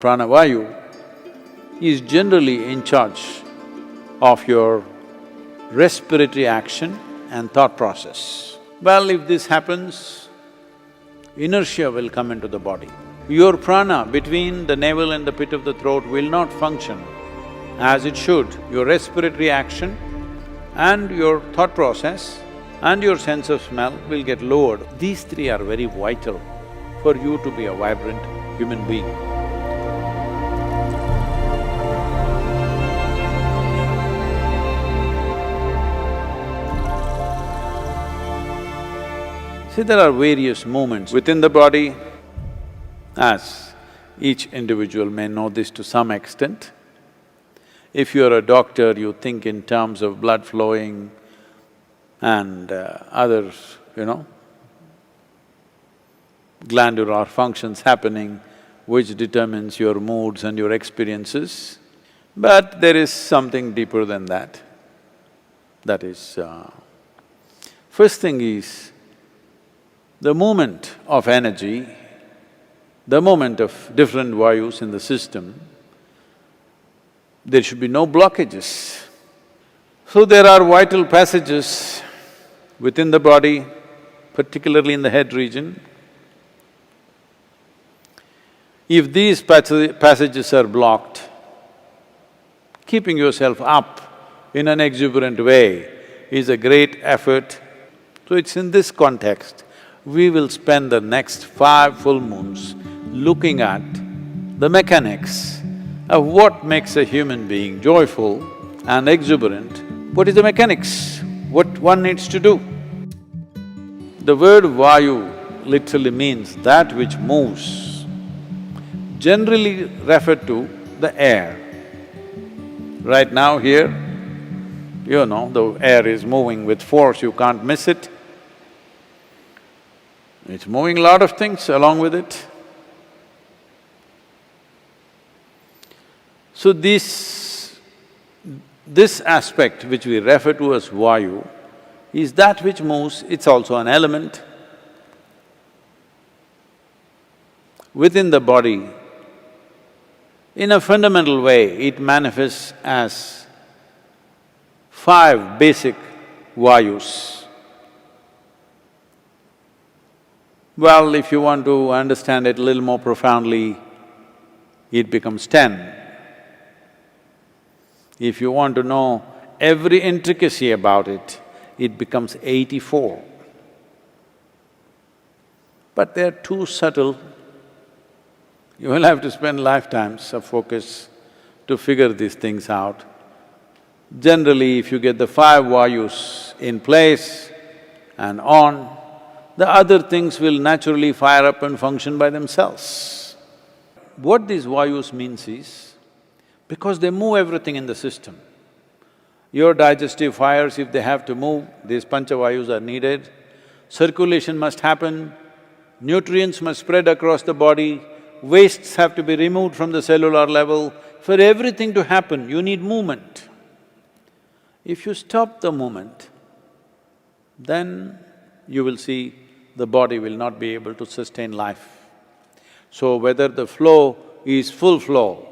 Pranavayu is generally in charge of your respiratory action and thought process. Well, if this happens, inertia will come into the body. Your prana between the navel and the pit of the throat will not function as it should. Your respiratory action and your thought process and your sense of smell will get lowered. These three are very vital for you to be a vibrant human being. See, there are various movements within the body, as each individual may know this to some extent. If you're a doctor, you think in terms of blood flowing and others, glandular functions happening, which determines your moods and your experiences. But there is something deeper than that. That is, first thing is, the movement of energy, the movement of different vayus in the system, there should be no blockages. So there are vital passages within the body, particularly in the head region. If these passages are blocked, keeping yourself up in an exuberant way is a great effort. So it's in this context we will spend the next 5 full moons looking at the mechanics of what makes a human being joyful and exuberant. What is the mechanics? What one needs to do? The word vayu literally means that which moves, generally referred to the air. Right now here, the air is moving with force, you can't miss it. It's moving a lot of things along with it. So this aspect which we refer to as vayu is that which moves, it's also an element. Within the body, in a fundamental way, it manifests as 5 basic vayus. Well, if you want to understand it a little more profoundly, it becomes 10. If you want to know every intricacy about it, it becomes 84. But they're too subtle. You will have to spend lifetimes of focus to figure these things out. Generally, if you get the 5 vayus in place and on, the other things will naturally fire up and function by themselves. What these vayus means is, because they move everything in the system. Your digestive fires, if they have to move, these pancha-vayus are needed. Circulation must happen, nutrients must spread across the body, wastes have to be removed from the cellular level. For everything to happen, you need movement. If you stop the movement, then you will see the body will not be able to sustain life. So whether the flow is full flow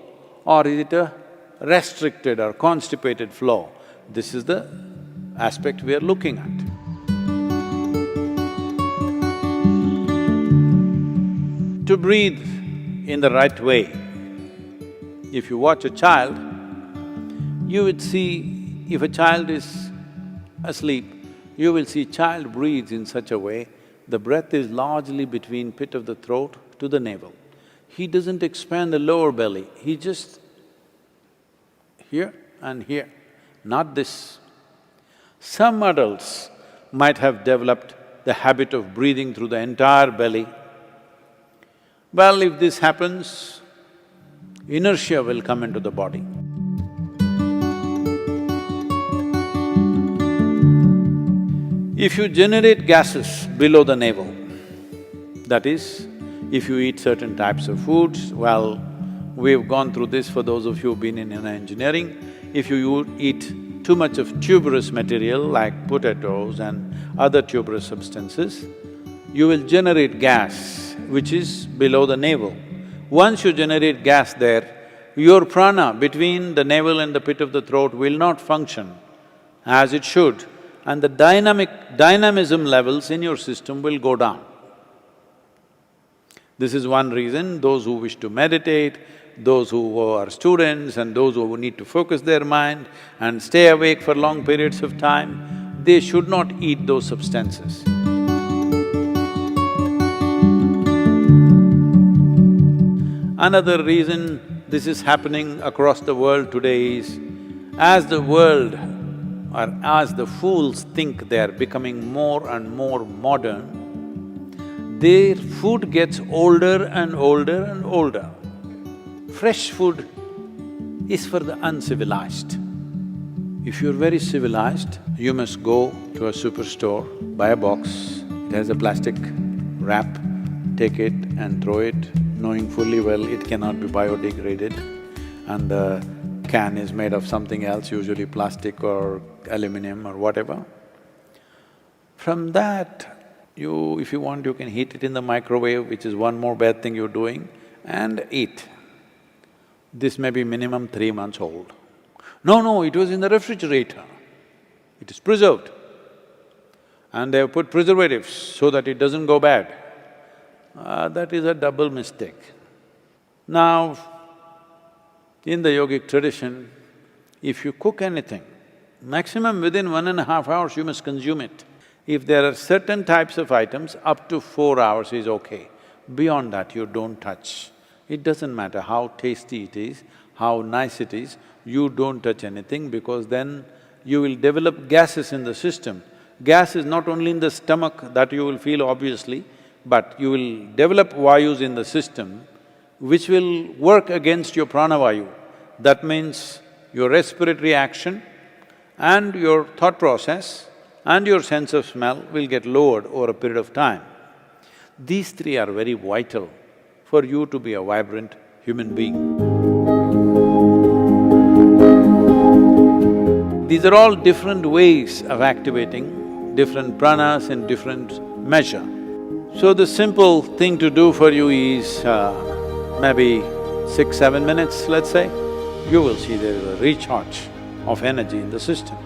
or is it a restricted or constipated flow, this is the aspect we are looking at. To breathe in the right way, if you watch a child, you would see if a child is asleep, you will see child breathes in such a way, the breath is largely between pit of the throat to the navel. He doesn't expand the lower belly, he just here and here, not this. Some adults might have developed the habit of breathing through the entire belly. Well, if this happens, inertia will come into the body. If you generate gases below the navel, that is, if you eat certain types of foods, well, we've gone through this for those of you who've been in engineering. If you eat too much of tuberous material like potatoes and other tuberous substances, you will generate gas which is below the navel. Once you generate gas there, your prana between the navel and the pit of the throat will not function as it should, and the dynamism levels in your system will go down. This is one reason those who wish to meditate, those who are students and those who need to focus their mind and stay awake for long periods of time, they should not eat those substances. Another reason this is happening across the world today is, as the world or as the fools think they are becoming more and more modern, their food gets older and older and older. Fresh food is for the uncivilized. If you're very civilized, you must go to a superstore, buy a box, it has a plastic wrap, take it and throw it, knowing fully well it cannot be biodegraded, and the can is made of something else, usually plastic or aluminum or whatever. From that, if you want, you can heat it in the microwave, which is one more bad thing you're doing, and eat. This may be minimum 3 months old. No, it was in the refrigerator. It is preserved. And they have put preservatives so that it doesn't go bad. That is a double mistake. Now, in the yogic tradition, if you cook anything, maximum within 1.5 hours you must consume it. If there are certain types of items, up to 4 hours is okay. Beyond that, you don't touch. It doesn't matter how tasty it is, how nice it is, you don't touch anything because then you will develop gases in the system. Gas is not only in the stomach that you will feel obviously, but you will develop vayus in the system which will work against your pranavayu. That means your respiratory action and your thought process and your sense of smell will get lowered over a period of time. These three are very vital for you to be a vibrant human being. These are all different ways of activating different pranas in different measure. So the simple thing to do for you is maybe 6, 7 minutes, let's say, you will see there is a recharge of energy in the system.